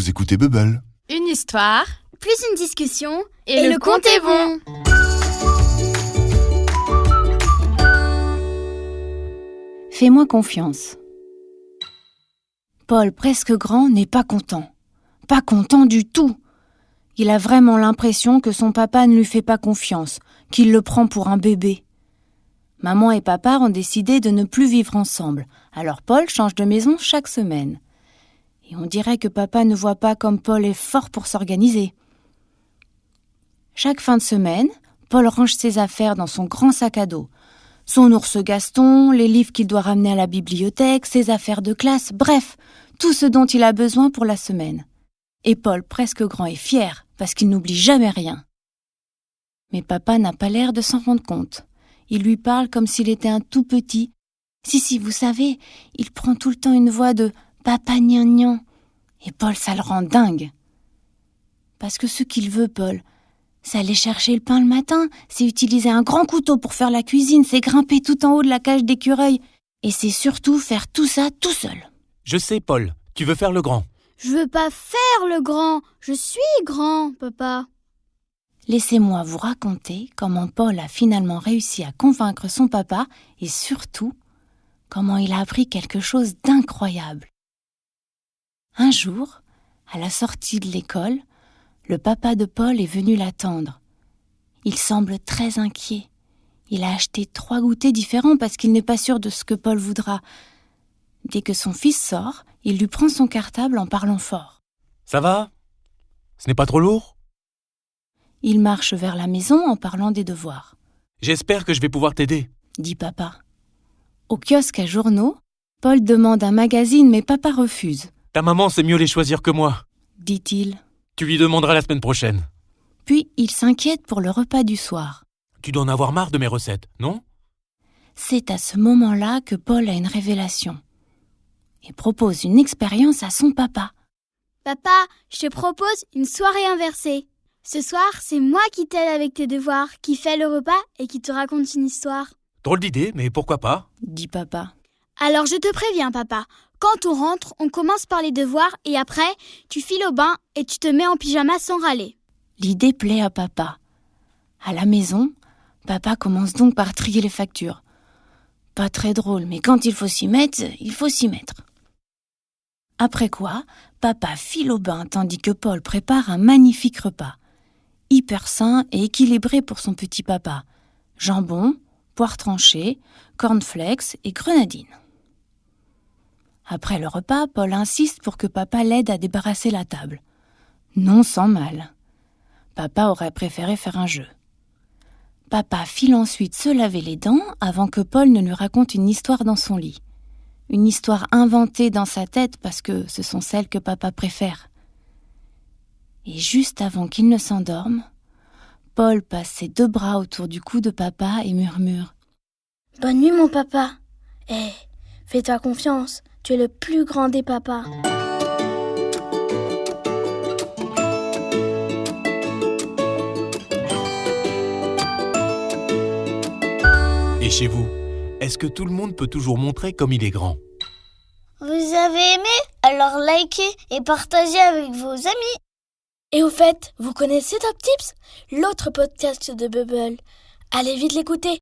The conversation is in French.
vous écoutez Bubble. Une histoire, plus une discussion, et le conte est bon. Fais-moi confiance. Paul, presque grand, n'est pas content. Pas content du tout. Il a vraiment l'impression que son papa ne lui fait pas confiance, qu'il le prend pour un bébé. Maman et papa ont décidé de ne plus vivre ensemble, alors Paul change de maison chaque semaine. Et on dirait que papa ne voit pas comme Paul est fort pour s'organiser. Chaque fin de semaine, Paul range ses affaires dans son grand sac à dos. Son ours Gaston, les livres qu'il doit ramener à la bibliothèque, ses affaires de classe, bref, tout ce dont il a besoin pour la semaine. Et Paul, presque grand, est fier, parce qu'il n'oublie jamais rien. Mais papa n'a pas l'air de s'en rendre compte. Il lui parle comme s'il était un tout petit. Si, vous savez, il prend tout le temps une voix de « papa gnangnan ». Et Paul, ça le rend dingue. Parce que ce qu'il veut, Paul, c'est aller chercher le pain le matin, c'est utiliser un grand couteau pour faire la cuisine, c'est grimper tout en haut de la cage d'écureuil. Et c'est surtout faire tout ça tout seul. Je sais, Paul, tu veux faire le grand. Je veux pas faire le grand, je suis grand, papa. Laissez-moi vous raconter comment Paul a finalement réussi à convaincre son papa et surtout, comment il a appris quelque chose d'incroyable. Un jour, à la sortie de l'école, le papa de Paul est venu l'attendre. Il semble très inquiet. Il a acheté 3 goûters différents parce qu'il n'est pas sûr de ce que Paul voudra. Dès que son fils sort, il lui prend son cartable en parlant fort. « Ça va ? Ce n'est pas trop lourd ?» Il marche vers la maison en parlant des devoirs. « J'espère que je vais pouvoir t'aider, » dit papa. Au kiosque à journaux, Paul demande un magazine mais papa refuse. « Ta maman sait mieux les choisir que moi, » dit-il. « Tu lui demanderas la semaine prochaine. » Puis il s'inquiète pour le repas du soir. « Tu dois en avoir marre de mes recettes, non ?» C'est à ce moment-là que Paul a une révélation. Il propose une expérience à son papa. « Papa, je te propose une soirée inversée. Ce soir, c'est moi qui t'aide avec tes devoirs, qui fait le repas et qui te raconte une histoire. » « Drôle d'idée, mais pourquoi pas ?» dit papa. « Alors je te préviens, papa. Quand on rentre, on commence par les devoirs et après, tu files au bain et tu te mets en pyjama sans râler. » L'idée plaît à papa. À la maison, papa commence donc par trier les factures. Pas très drôle, mais quand il faut s'y mettre, il faut s'y mettre. Après quoi, papa file au bain tandis que Paul prépare un magnifique repas. Hyper sain et équilibré pour son petit papa. Jambon, poire tranchée, cornflakes et grenadine. Après le repas, Paul insiste pour que papa l'aide à débarrasser la table. Non sans mal. Papa aurait préféré faire un jeu. Papa file ensuite se laver les dents avant que Paul ne lui raconte une histoire dans son lit. Une histoire inventée dans sa tête parce que ce sont celles que papa préfère. Et juste avant qu'il ne s'endorme, Paul passe ses 2 bras autour du cou de papa et murmure « Bonne nuit mon papa. Fais-toi confiance, tu es le plus grand des papas. » Et chez vous, est-ce que tout le monde peut toujours montrer comme il est grand ? Vous avez aimé ? Alors likez et partagez avec vos amis. Et au fait, vous connaissez Top Tips ? L'autre podcast de Bubble. Allez vite l'écouter,